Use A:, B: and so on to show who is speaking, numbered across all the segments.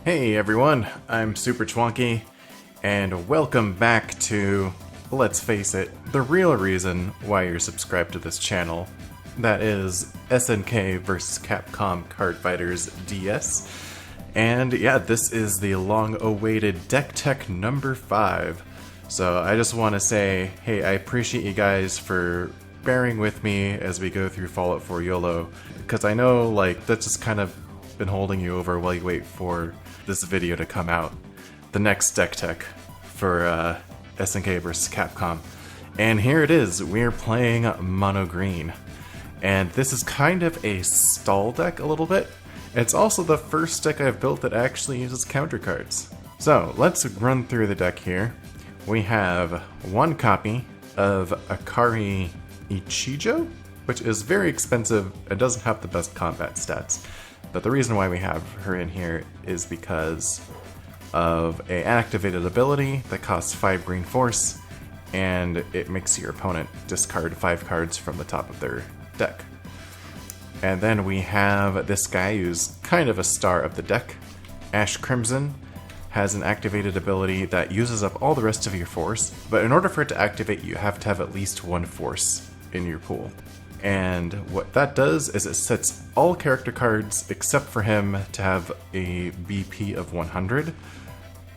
A: Hey everyone, I'm Super Chwonky, and welcome back to, let's face it, the real reason why you're subscribed to this channel. That is SNK vs. Capcom Card Fighters DS. And yeah, this is the long-awaited Deck Tech number 5. So I just want to say, hey, I appreciate you guys for bearing with me as we go through Fallout 4 YOLO, because I know, like, that's just kind of been holding you over while you wait for this video to come out. The next Deck Tech for SNK vs. Capcom. And here it is, we're playing Mono Green. And this is kind of a stall deck a little bit. It's also the first deck I've built that actually uses counter cards. So let's run through the deck here. We have one copy of Akari Ichijo, which is very expensive and doesn't have the best combat stats. But the reason why we have her in here is because of an activated ability that costs 5 green force, and it makes your opponent discard 5 cards from the top of their deck. And then we have this guy who's kind of a star of the deck. Ash Crimson has an activated ability that uses up all the rest of your force, but in order for it to activate, you have to have at least 1 force in your pool. And what that does is it sets all character cards except for him to have a BP of 100.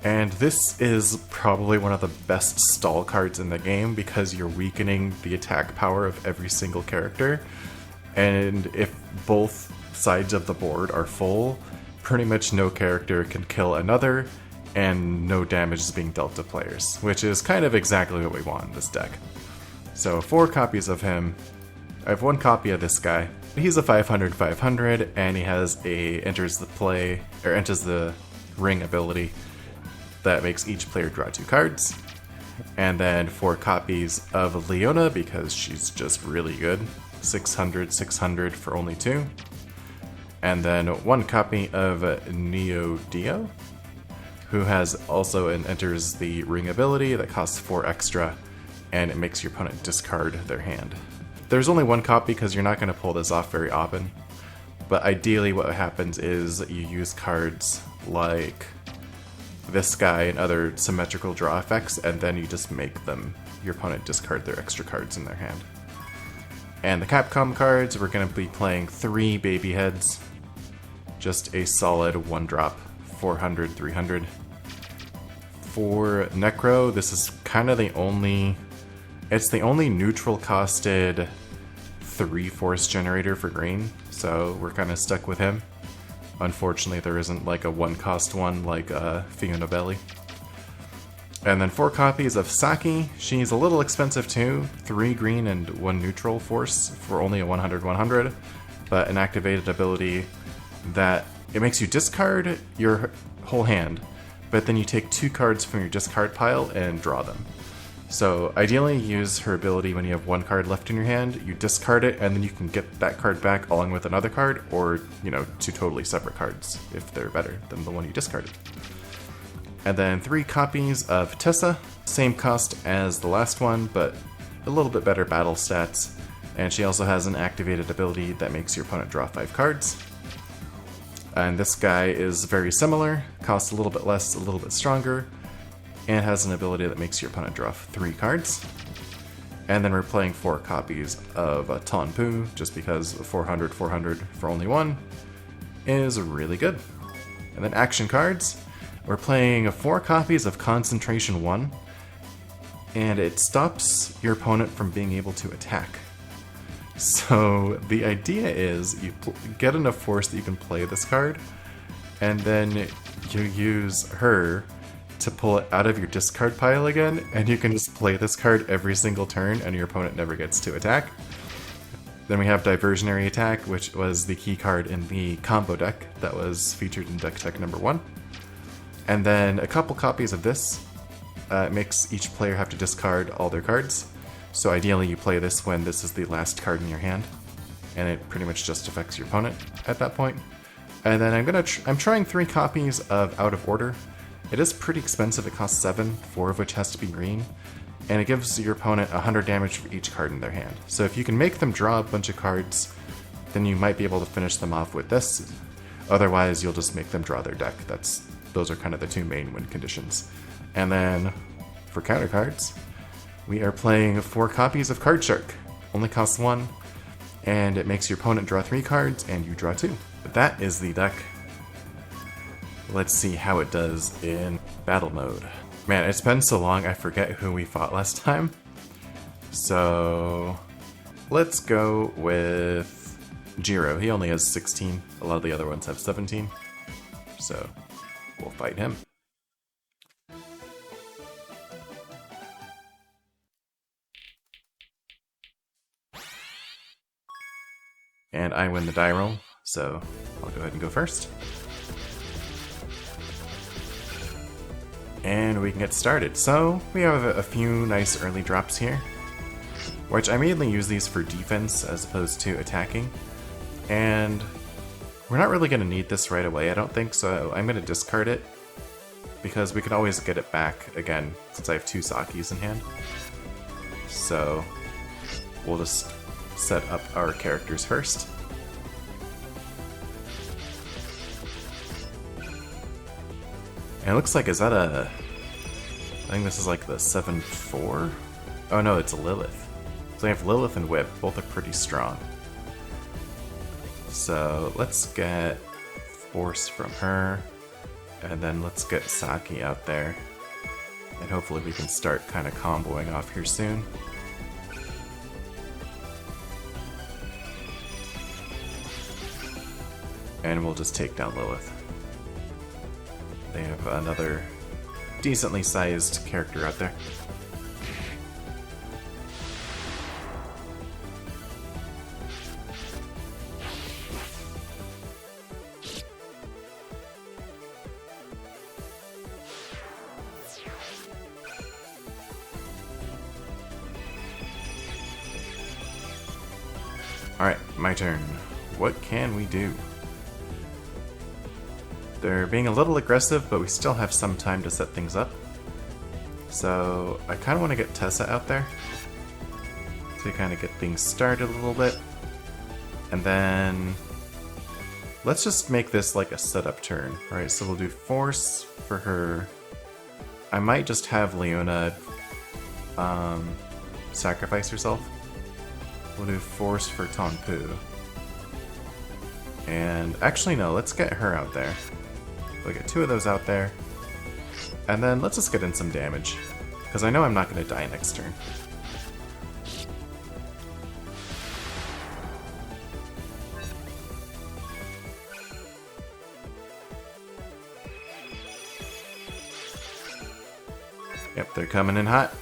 A: And this is probably one of the best stall cards in the game because you're weakening the attack power of every single character. And if both sides of the board are full, pretty much no character can kill another, and no damage is being dealt to players, which is kind of exactly what we want in this deck. So 4 copies of him. I have 1 copy of this guy. He's a 500/500, and he has a enters the ring ability that makes each player draw 2 cards. And then 4 copies of Leona because she's just really good. 600/600 for only 2. And then 1 copy of Neo-Dio, who has also an enters the ring ability that costs 4 extra, and it makes your opponent discard their hand. There's only 1 copy because you're not going to pull this off very often, but ideally what happens is you use cards like this guy and other symmetrical draw effects, and then you just make your opponent discard their extra cards in their hand. And the Capcom cards, we're going to be playing 3 baby heads, just a solid 1-drop, 400/300. For Necro, this is kind of the only neutral costed 3 force generator for green, so we're kind of stuck with him. Unfortunately, there isn't like a 1-cost one like Fiona Belly. And then 4 copies of Saki. She's a little expensive too, 3 green and 1 neutral force for only a 100/100, but an activated ability that it makes you discard your whole hand, but then you take 2 cards from your discard pile and draw them. So ideally use her ability when you have 1 card left in your hand, you discard it, and then you can get that card back along with another card, or, 2 totally separate cards if they're better than the one you discarded. And then 3 copies of Tessa, same cost as the last one, but a little bit better battle stats. And she also has an activated ability that makes your opponent draw 5 cards. And this guy is very similar, costs a little bit less, a little bit stronger, and has an ability that makes your opponent draw 3 cards. And then we're playing 4 copies of Ton Pooh, just because 400/400 for only 1 is really good. And then action cards, we're playing 4 copies of Concentration 1, and it stops your opponent from being able to attack. So the idea is you get enough force that you can play this card, and then you use her to pull it out of your discard pile again, and you can just play this card every single turn and your opponent never gets to attack. Then we have Diversionary Attack, which was the key card in the combo deck that was featured in Deck Tech number 1. And then a couple copies of this. It makes each player have to discard all their cards. So ideally you play this when this is the last card in your hand, and it pretty much just affects your opponent at that point. And then I'm trying 3 copies of Out of Order. It is pretty expensive, it costs 7, 4 of which has to be green, and it gives your opponent 100 damage for each card in their hand. So if you can make them draw a bunch of cards, then you might be able to finish them off with this. Otherwise, you'll just make them draw their deck. That's those are kind of the two main win conditions. And then for counter cards, we are playing 4 copies of Card Shark. Only costs 1, and it makes your opponent draw 3 cards and you draw 2. But that is the deck. Let's see how it does in battle mode. Man, it's been so long I forget who we fought last time. So let's go with Jiro. He only has 16. A lot of the other ones have 17. So we'll fight him. And I win the die roll, so I'll go ahead and go first. And we can get started. So we have a few nice early drops here, which I mainly use these for defense as opposed to attacking. And we're not really going to need this right away, I don't think, so I'm going to discard it, because we can always get it back again, since I have 2 Sakis in hand. So we'll just set up our characters first. And it looks like, is that a... I think this is like the 7-4? Oh no, it's a Lilith. So I have Lilith and Whip, both are pretty strong. So let's get Force from her, and then let's get Saki out there. And hopefully we can start kind of comboing off here soon. And we'll just take down Lilith. They have another decently sized character out there. Alright, my turn. What can we do? They're being a little aggressive, but we still have some time to set things up. So I kind of want to get Tessa out there to kind of get things started a little bit. And then let's just make this like a setup turn, right? So we'll do Force for her. I might just have Leona sacrifice herself. We'll do Force for Ton Pooh. And actually no, let's get her out there. We'll get 2 of those out there. And then let's just get in some damage, because I know I'm not going to die next turn. Yep, they're coming in hot.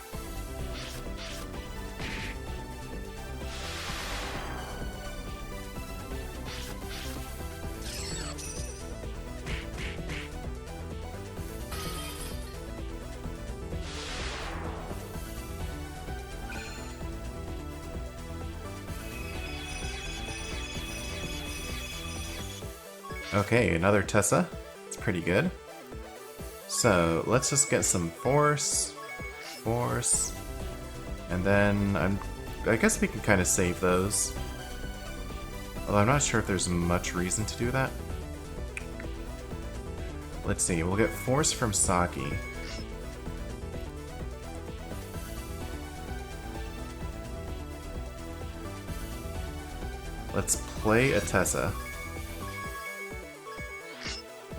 A: Okay, another Tessa. It's pretty good. So let's just get some Force, and then I guess we can kind of save those. Although I'm not sure if there's much reason to do that. Let's see, we'll get Force from Saki. Let's play a Tessa.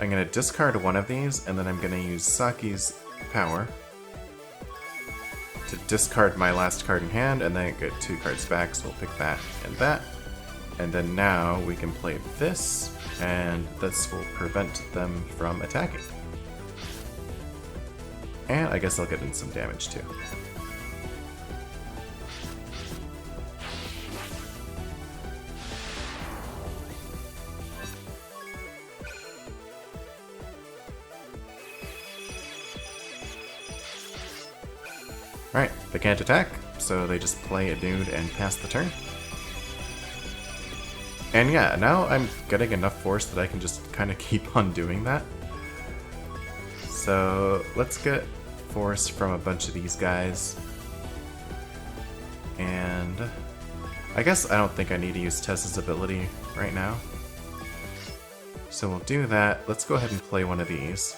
A: I'm going to discard one of these, and then I'm going to use Saki's power to discard my last card in hand, and then get 2 cards back, so we'll pick that and that. And then now we can play this, and this will prevent them from attacking. And I guess I'll get in some damage too. Alright, they can't attack, so they just play a dude and pass the turn. And yeah, now I'm getting enough force that I can just kind of keep on doing that. So let's get force from a bunch of these guys. And I guess I don't think I need to use Tessa's ability right now. So we'll do that. Let's go ahead and play one of these.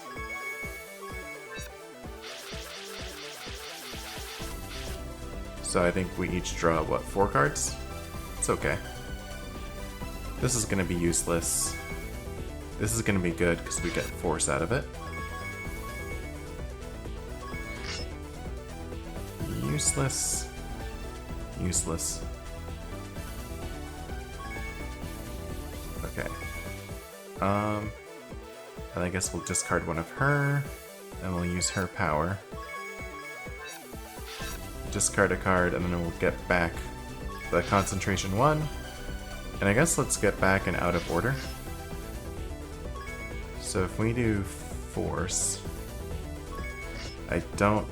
A: So I think we each draw, what, 4 cards? It's okay. This is going to be useless. This is going to be good because we get force out of it. Useless. Useless. Okay. And I guess we'll discard one of her, and we'll use her power. Discard a card, and then we'll get back the concentration 1. And I guess let's get back an out of order. So if we do force, I don't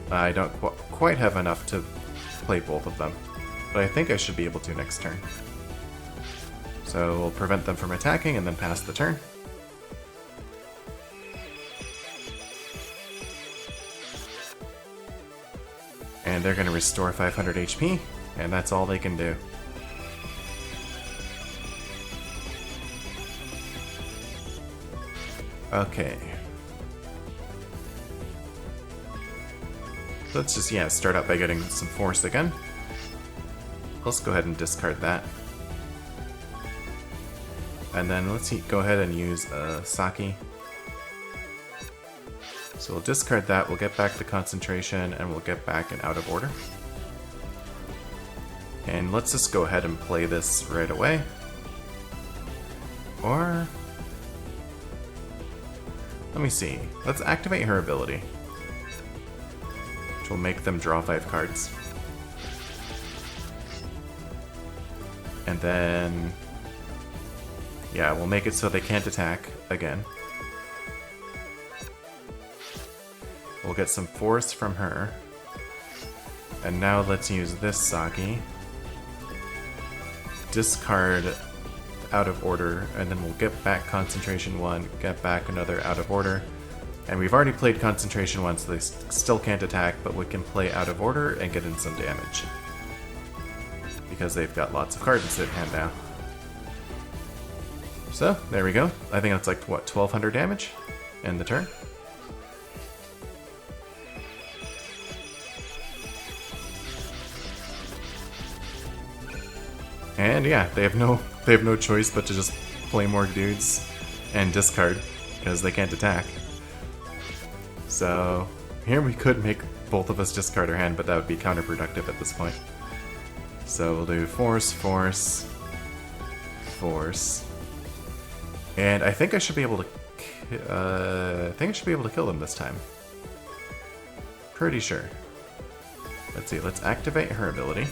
A: quite have enough to play both of them, but I think I should be able to next turn. So we'll prevent them from attacking and then pass the turn. And they're going to restore 500 HP, and that's all they can do. Okay. Let's just, start out by getting some force again. Let's go ahead and discard that. And then let's go ahead and use Saki. So we'll discard that, we'll get back the concentration, and we'll get back an out of order. And let's just go ahead and play this right away. Or... let me see. Let's activate her ability, which will make them draw 5 cards. And then... yeah, we'll make it so they can't attack again. We'll get some force from her. And now let's use this Saki. Discard out of order, and then we'll get back concentration 1, get back another out of order. And we've already played concentration 1, so they still can't attack, but we can play out of order and get in some damage. Because they've got lots of cards in hand now. So, there we go. I think that's like, what, 1200 damage in the turn? And yeah, they have no choice but to just play more dudes and discard because they can't attack. So here we could make both of us discard our hand, but that would be counterproductive at this point. So we'll do force, force, force, and I think I should be able to. Kill them this time. Pretty sure. Let's see. Let's activate her ability.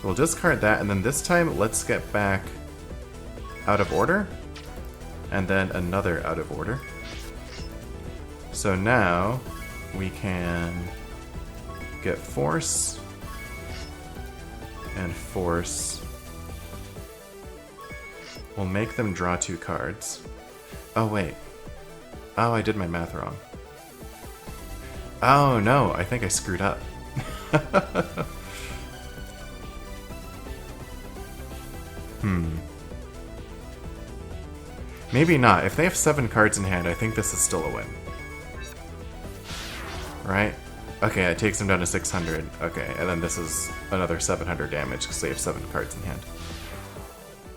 A: We'll discard that, and then this time, let's get back out of order, and then another out of order. So now, we can get force, and force. We'll make them draw 2 cards. Oh, wait. Oh, I did my math wrong. Oh, no, I think I screwed up. Maybe not. If they have 7 cards in hand, I think this is still a win. Right? Okay, it takes them down to 600. Okay, and then this is another 700 damage because they have 7 cards in hand.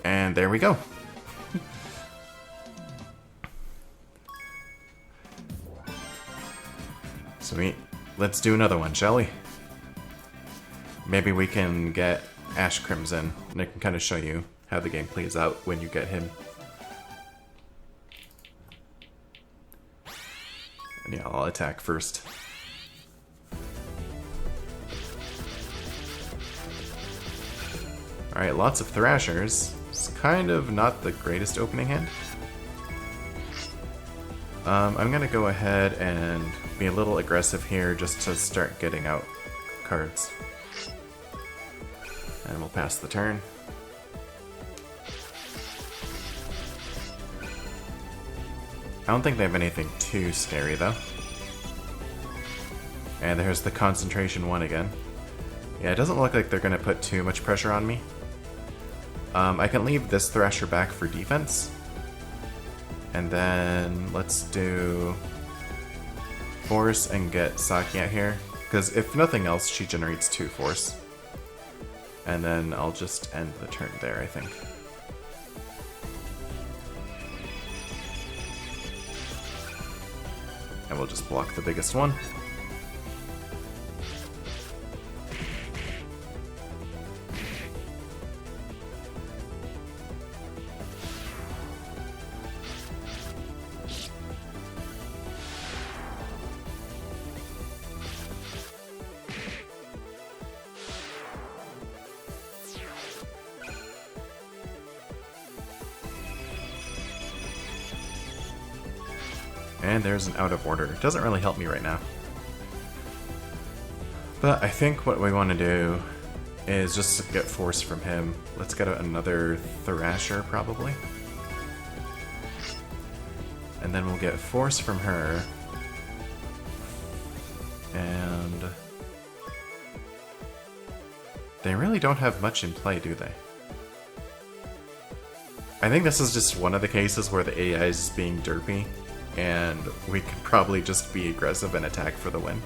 A: And there we go. Sweet. Let's do another one, shall we? Maybe we can get Ash Crimson, and I can kind of show you how the game plays out when you get him. And yeah, I'll attack first. Alright, lots of Thrashers. It's kind of not the greatest opening hand. I'm gonna go ahead and be a little aggressive here just to start getting out cards. And we'll pass the turn. I don't think they have anything too scary, though. And there's the concentration 1 again. Yeah, it doesn't look like they're going to put too much pressure on me. I can leave this Thrasher back for defense. And then let's do... Force and get Saki out here, because if nothing else, she generates 2 Force. And then I'll just end the turn there, I think. And we'll just block the biggest one. And there's an out of order. It doesn't really help me right now. But I think what we want to do is just get Force from him. Let's get another Thrasher, probably. And then we'll get Force from her. And they really don't have much in play, do they? I think this is just one of the cases where the AI is just being derpy, and we could probably just be aggressive and attack for the win.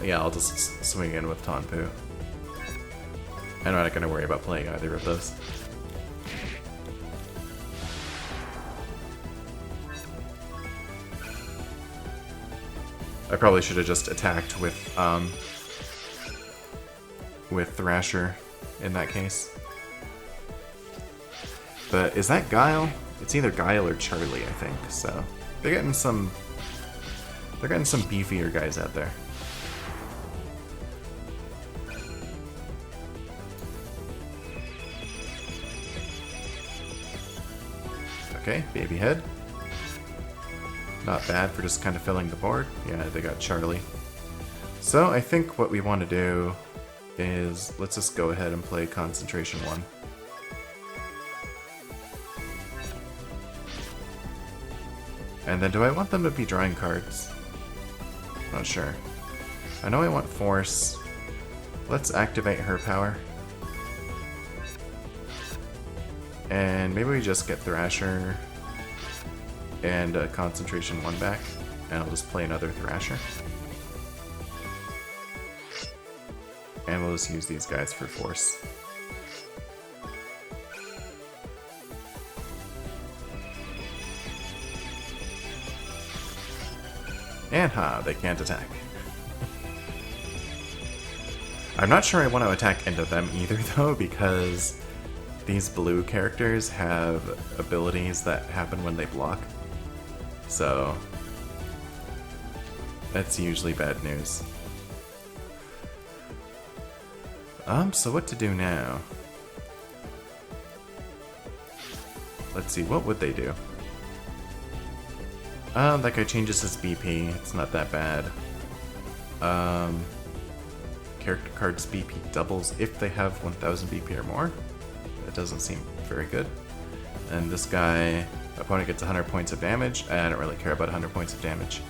A: Yeah, I'll just swing in with Ton Pooh. I'm not going to worry about playing either of those. I probably should have just attacked with Thrasher in that case. But is that Guile? It's either Guile or Charlie, I think. So they're getting some beefier guys out there. Okay, baby head. Not bad for just kind of filling the board. Yeah, they got Charlie. So I think what we want to do is let's just go ahead and play Concentration 1. And then do I want them to be drawing cards? Not sure. I know I want Force. Let's activate her power. And maybe we just get Thrasher and Concentration 1 back, and I'll just play another Thrasher. And we'll just use these guys for Force. And they can't attack. I'm not sure I want to attack into them either, though, because these blue characters have abilities that happen when they block. So that's usually bad news. So what to do now? Let's see, what would they do? That guy changes his BP, it's not that bad. Character cards BP doubles if they have 1000 BP or more. That doesn't seem very good. And this guy, opponent gets 100 points of damage. I don't really care about 100 points of damage.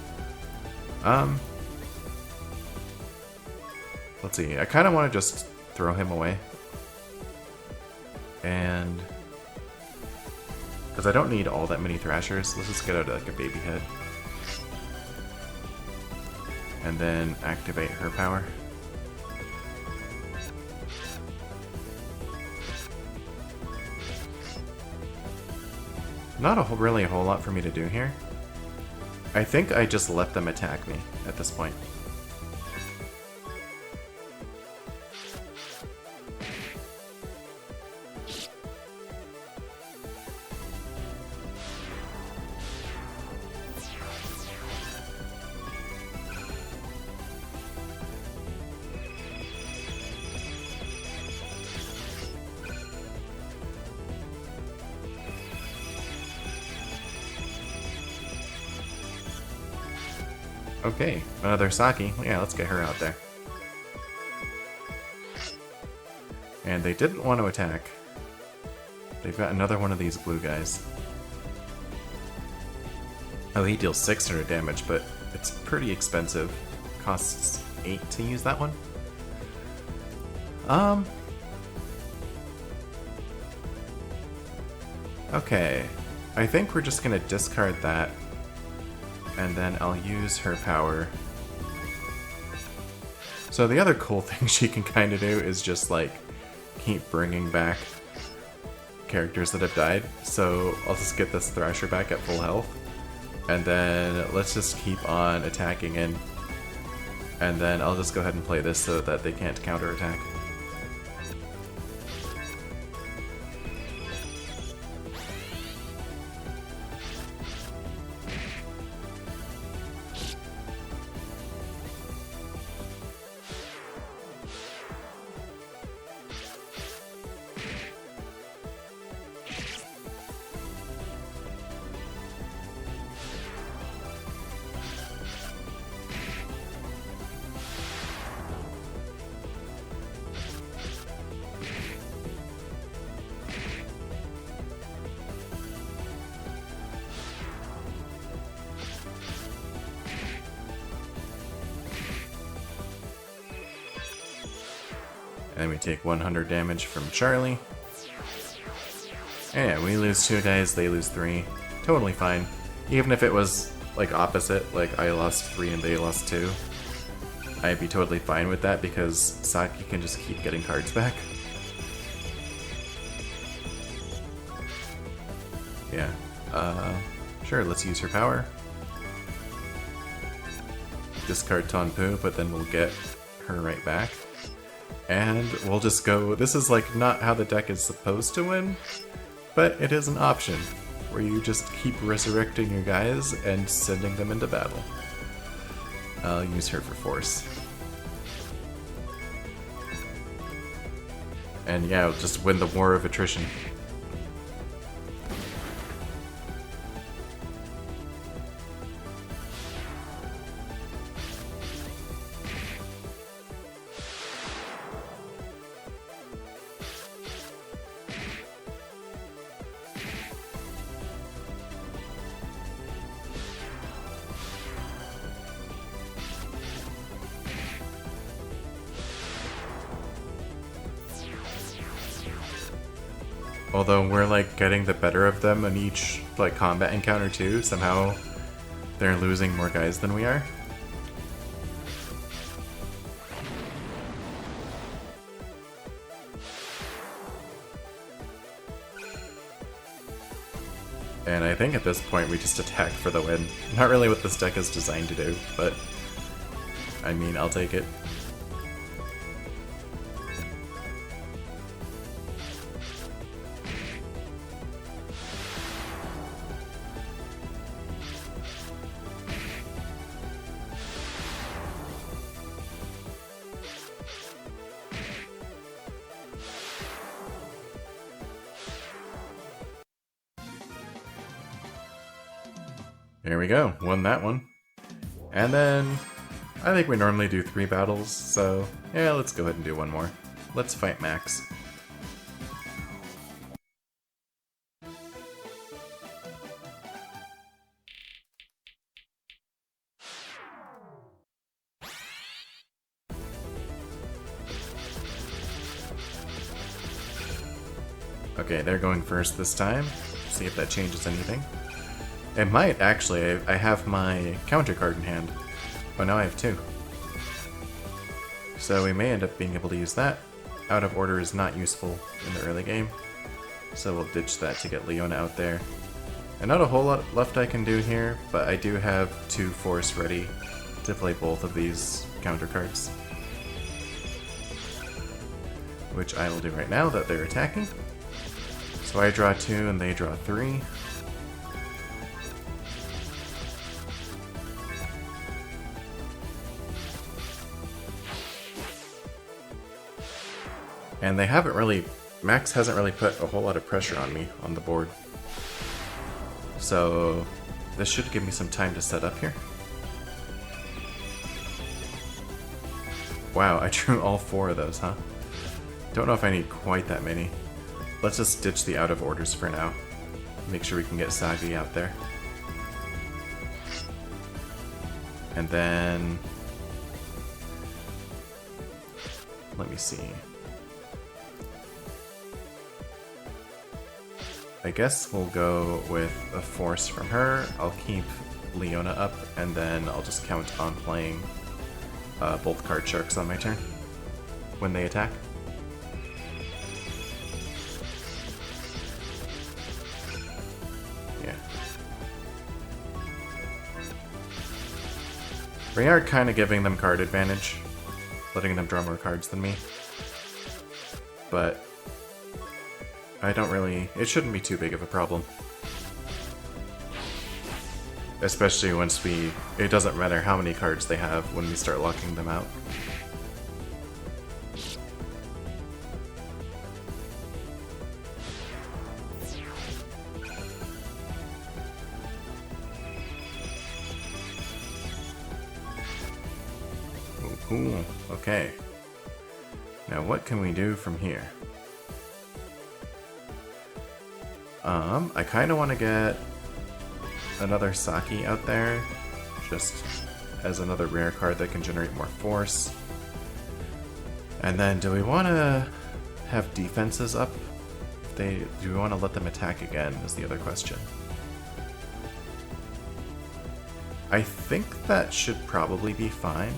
A: Let's see, I kind of want to just throw him away. And because I don't need all that many Thrashers, let's just get out like a baby head. And then activate her power. Not really a whole lot for me to do here. I think I just let them attack me at this point. Okay, another Saki. Yeah, let's get her out there. And they didn't want to attack. They've got another one of these blue guys. Oh, he deals 600 damage, but it's pretty expensive. Costs 8 to use that one. Okay. I think we're just gonna discard that. And then I'll use her power. So the other cool thing she can kind of do is just like keep bringing back characters that have died. So I'll just get this Thrasher back at full health. And then let's just keep on attacking in. And then I'll just go ahead and play this so that they can't counterattack. And then we take 100 damage from Charlie. And yeah, we lose 2 guys, they lose 3. Totally fine. Even if it was like opposite, like I lost 3 and they lost 2, I'd be totally fine with that because Saki can just keep getting cards back. Yeah. Sure, let's use her power. Discard Ton Pooh, but then we'll get her right back. And we'll just go, this is like not how the deck is supposed to win, but it is an option, where you just keep resurrecting your guys and sending them into battle. I'll use her for force. And yeah, we'll just win the war of attrition. Although we're like getting the better of them in each like combat encounter too, somehow they're losing more guys than we are. And I think at this point we just attack for the win. Not really what this deck is designed to do, but I mean, I'll take it. There we go, won that one. And then, I think we normally do 3 battles, so yeah, let's go ahead and do one more. Let's fight Max. Okay, they're going first this time. See if that changes anything. It might, actually. I have my counter card in hand. Oh, now I have 2. So we may end up being able to use that. Out of order is not useful in the early game, so we'll ditch that to get Leona out there. And not a whole lot left I can do here, but I do have 2 force ready to play both of these counter cards. Which I will do right now that they're attacking. So I draw 2 and they draw 3. And they haven't really, Max hasn't really put a whole lot of pressure on me on the board. So this should give me some time to set up here. Wow, I drew all 4 of those, huh? Don't know if I need quite that many. Let's just ditch the out of orders for now. Make sure we can get Saki out there. And then, let me see. I guess we'll go with a force from her. I'll keep Leona up, and then I'll just count on playing both card sharks on my turn when they attack. Yeah. We are kind of giving them card advantage, letting them draw more cards than me. But I don't really... it shouldn't be too big of a problem. Especially once we... it doesn't matter how many cards they have when we start locking them out. Ooh, okay. Now what can we do from here? I kind of want to get another Saki out there, just as another rare card that can generate more force. And then do we want to have defenses up? Do we want to let them attack again is the other question. I think that should probably be fine.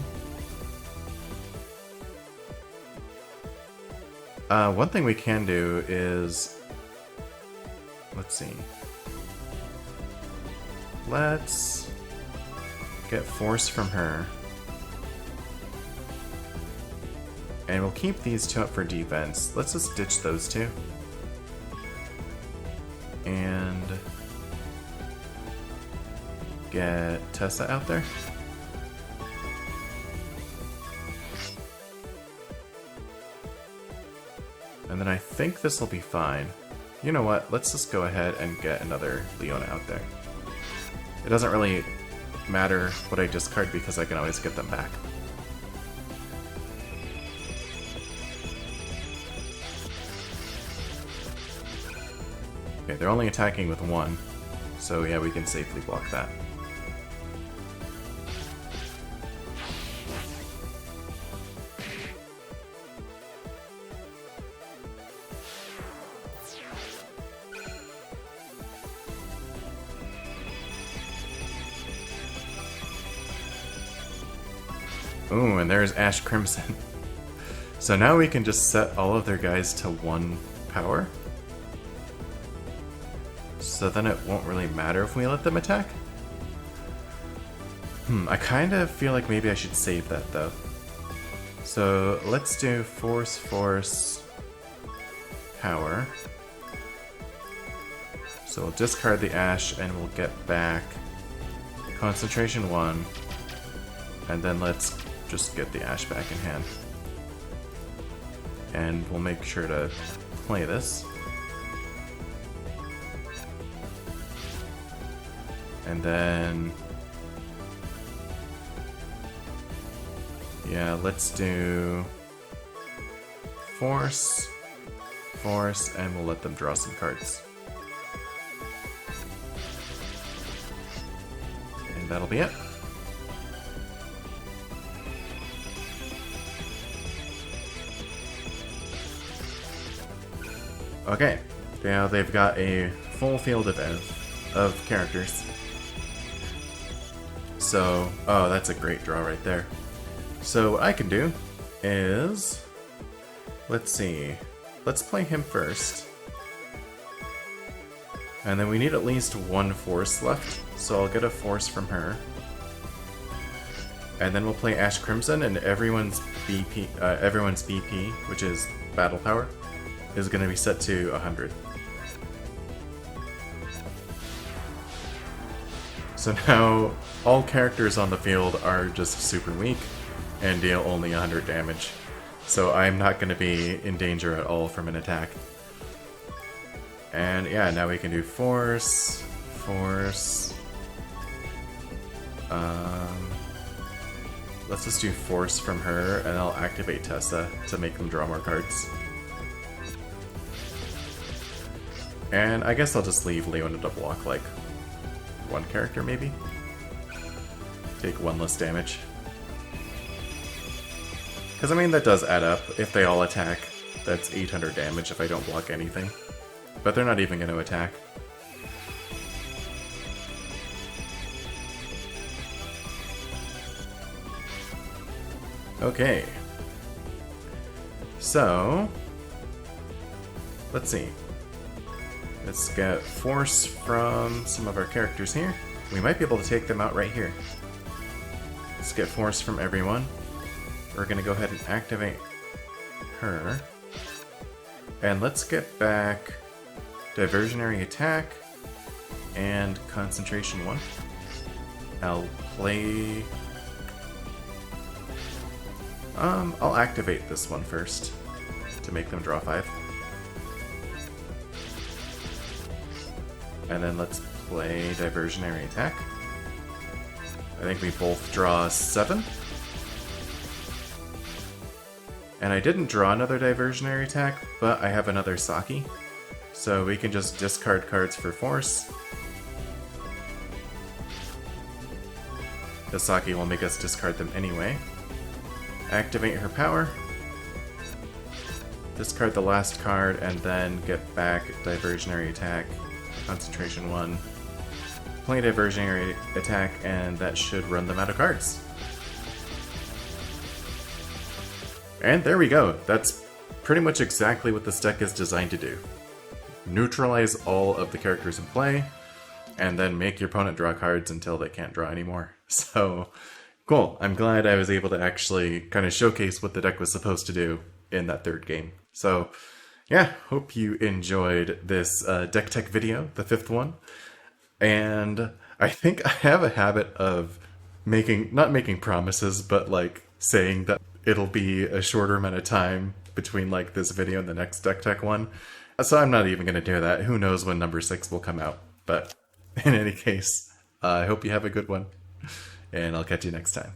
A: One thing we can do is... let's see. Let's get force from her. And we'll keep these two up for defense. Let's just ditch those two. And get Tessa out there. And then I think this will be fine. You know what? Let's just go ahead and get another Leona out there. It doesn't really matter what I discard because I can always get them back. Okay, they're only attacking with one, so yeah, we can safely block that. Ooh, and there's Ash Crimson. So now we can just set all of their guys to 1 power. So then it won't really matter if we let them attack. I kind of feel like maybe I should save that though. So let's do Force, Force, Power. So we'll discard the Ash and we'll get back Concentration 1. And then let's just get the Ash back in hand. And we'll make sure to play this. And then... yeah, let's do... Force, Force, and we'll let them draw some cards. And that'll be it. Okay, now they've got a full field of characters. So, oh, that's a great draw right there. So what I can do is, let's see, let's play him first. And then we need at least 1 force left, so I'll get a force from her. And then we'll play Ash Crimson, and everyone's BP, which is battle power, is going to be set to 100. So now all characters on the field are just super weak and deal only 100 damage. So I'm not going to be in danger at all from an attack. And yeah, now we can do Force, Force. Let's just do Force from her, and I'll activate Tessa to make them draw more cards. And I guess I'll just leave Leona to block, like, 1 character, maybe? Take 1 less damage. Because, I mean, that does add up. If they all attack, that's 800 damage if I don't block anything. But they're not even going to attack. Okay. So, let's see. Let's get force from some of our characters here. We might be able to take them out right here. Let's get force from everyone. We're going to go ahead and activate her. And let's get back Diversionary Attack and Concentration 1. I'll play... I'll activate this one first to make them draw 5. And then let's play Diversionary Attack. I think we both draw 7. And I didn't draw another Diversionary Attack, but I have another Saki. So we can just discard cards for force. The Saki will make us discard them anyway. Activate her power. Discard the last card and then get back Diversionary Attack, Concentration 1. Play Diversionary Attack and that should run them out of cards. And there we go. That's pretty much exactly what this deck is designed to do. Neutralize all of the characters in play, and then make your opponent draw cards until they can't draw anymore. So, cool. I'm glad I was able to actually kind of showcase what the deck was supposed to do in that third game. So, yeah, hope you enjoyed this deck tech video, the 5th one. And I think I have a habit of not making promises, but like saying that it'll be a shorter amount of time between like this video and the next deck tech one. So I'm not even going to do that. Who knows when number 6 will come out. But in any case, I hope you have a good one, and I'll catch you next time.